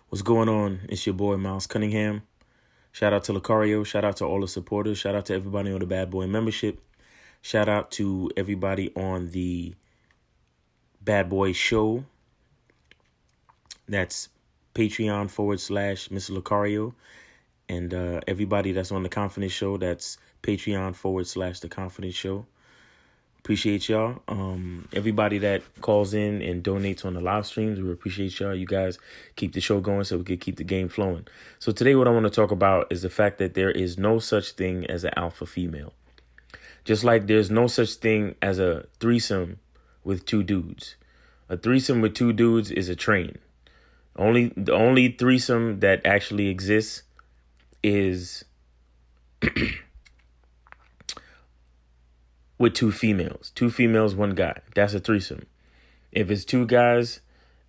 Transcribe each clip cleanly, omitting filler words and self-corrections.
What's going on? It's your boy Miles Cunningham. Shout out to Lucario. Shout out to all the supporters. Shout out to everybody on the Bad Boy membership. Shout out to everybody on the Bad Boy show. That's Patreon/Mr. Lucario. And everybody that's on the Confidence Show, that's Patreon/The Confidence Show. Appreciate y'all. Everybody that calls in and donates on the live streams, we appreciate y'all. You guys keep the show going so we can keep the game flowing. So today what I want to talk about is the fact that there is no such thing as an alpha female. Just like there's no such thing as a threesome with two dudes. A threesome with two dudes is a train. The only threesome that actually exists is with two females. Two females, one guy. That's a threesome. If it's two guys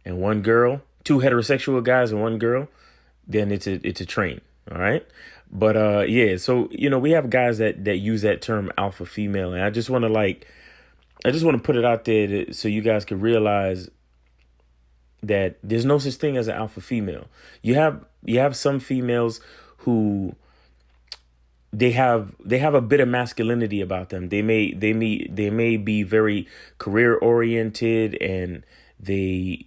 and one girl, two heterosexual guys and one girl, then it's a train. All right. But so we have guys that use that term alpha female, and I just want to put it out there so you guys can realize that there's no such thing as an alpha female. You have some females who they have a bit of masculinity about them. They may be very career oriented, and they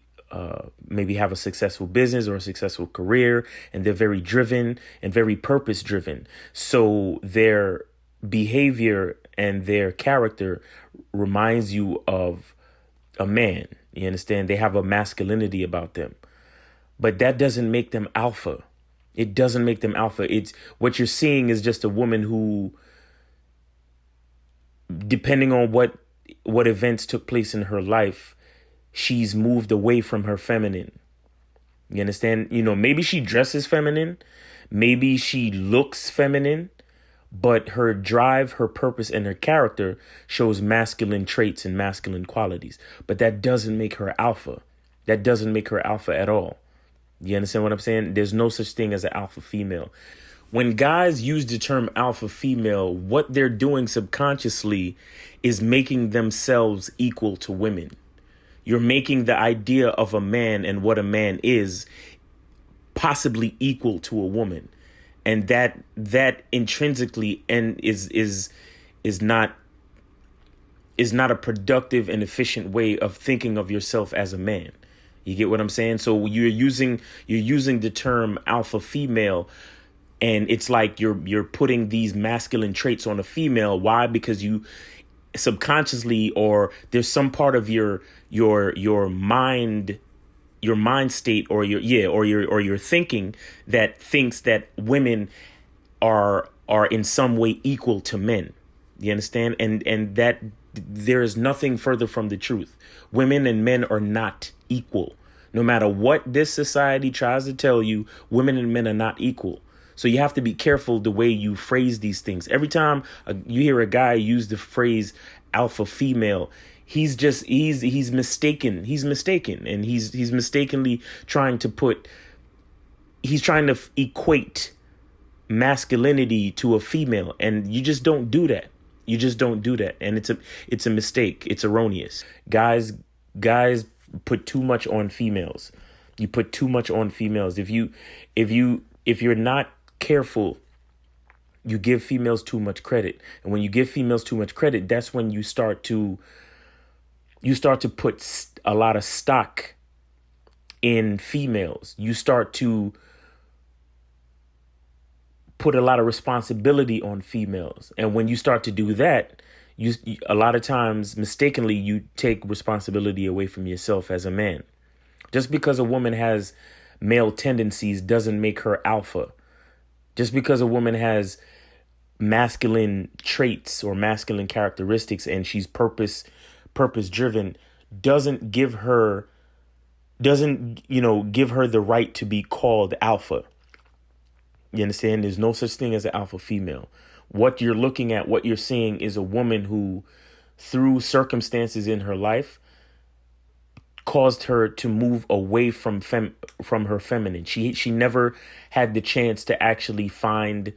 maybe have a successful business or a successful career, and they're very driven and very purpose driven. So their behavior and their character reminds you of a man. You understand? They have a masculinity about them, but that doesn't make them alpha. It doesn't make them alpha. It's what you're seeing is just a woman who, depending on what events took place in her life, she's moved away from her feminine. You understand? Maybe she dresses feminine, maybe she looks feminine, but her drive, her purpose, and her character shows masculine traits and masculine qualities. But that doesn't make her alpha. That doesn't make her alpha at all. You understand what I'm saying? There's no such thing as an alpha female. When guys use the term alpha female, what they're doing subconsciously is making themselves equal to women. You're making the idea of a man and what a man is possibly equal to a woman. And that intrinsically is not a productive and efficient way of thinking of yourself as a man. You get what I'm saying? So you're using the term alpha female, and it's like you're putting these masculine traits on a female. Why? Because you subconsciously, or there's some part of your mind state, or your thinking that thinks that women are in some way equal to men. You understand? And that there is nothing further from the truth. Women and men are not equal. No matter what this society tries to tell you, women and men are not equal. So you have to be careful the way you phrase these things. Every time you hear a guy use the phrase alpha female, he's mistaken. He's mistaken. And he's mistakenly trying to equate masculinity to a female. And you just don't do that. You just don't do that. And it's a mistake. It's erroneous. Guys put too much on females. You put too much on females. If you're not careful, you give females too much credit. And when you give females too much credit, that's when you start to put a lot of stock in females. You start to put a lot of responsibility on females. And when you start to do that, you a lot of times mistakenly you take responsibility away from yourself as a man. Just because a woman has male tendencies doesn't make her alpha. Just because a woman has masculine traits or masculine characteristics and she's purpose driven doesn't give her the right to be called alpha. You understand? There's no such thing as an alpha female. What you're looking at, what you're seeing is a woman who, through circumstances in her life, caused her to move away from her feminine. She never had the chance to actually find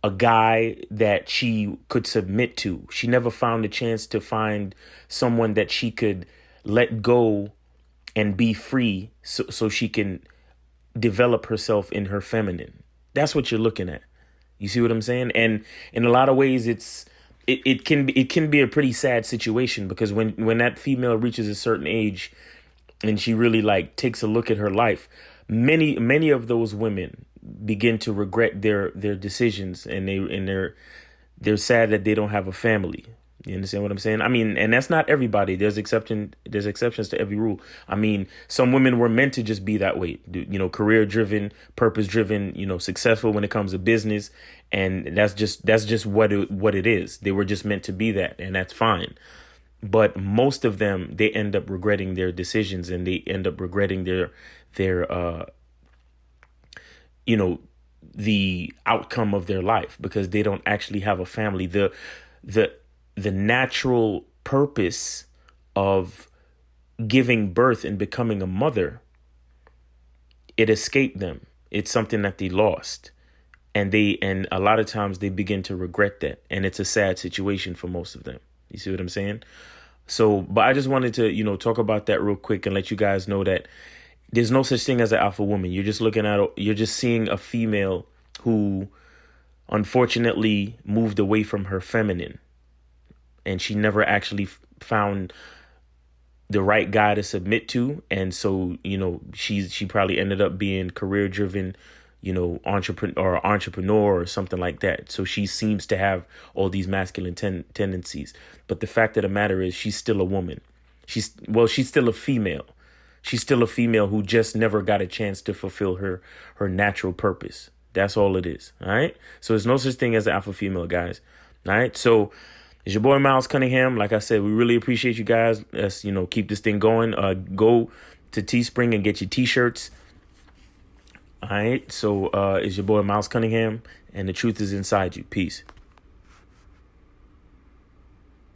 a guy that she could submit to. She never found a chance to find someone that she could let go and be free so she can develop herself in her feminine. That's what you're looking at. You see what I'm saying? And in a lot of ways, it can be a pretty sad situation, because when that female reaches a certain age and she really like takes a look at her life, many of those women begin to regret their decisions, and they're sad that they don't have a family. You understand what I'm saying? I mean, and that's not everybody. There's exceptions to every rule. I mean, some women were meant to just be that way, career driven, purpose driven, successful when it comes to business. And that's just what it is. They were just meant to be that, and that's fine. But most of them, they end up regretting their decisions, and they end up regretting their the outcome of their life, because they don't actually have a family. The natural purpose of giving birth and becoming a mother, it escaped them. It's something that they lost. And a lot of times they begin to regret that. And it's a sad situation for most of them. You see what I'm saying? So, but I just wanted to, talk about that real quick and let you guys know that there's no such thing as an alpha woman. You're just seeing a female who unfortunately moved away from her feminine, and she never actually found the right guy to submit to. And so, she probably ended up being career driven, entrepreneur or something like that. So she seems to have all these masculine tendencies. But the fact of the matter is, she's still a woman. She's still a female. She's still a female who just never got a chance to fulfill her natural purpose. That's all it is. All right. So there's no such thing as an alpha female, guys. All right. So it's your boy, Miles Cunningham. Like I said, we really appreciate you guys. Let's, keep this thing going. Go to Teespring and get your T-shirts. All right. So it's your boy, Miles Cunningham, and the truth is inside you. Peace.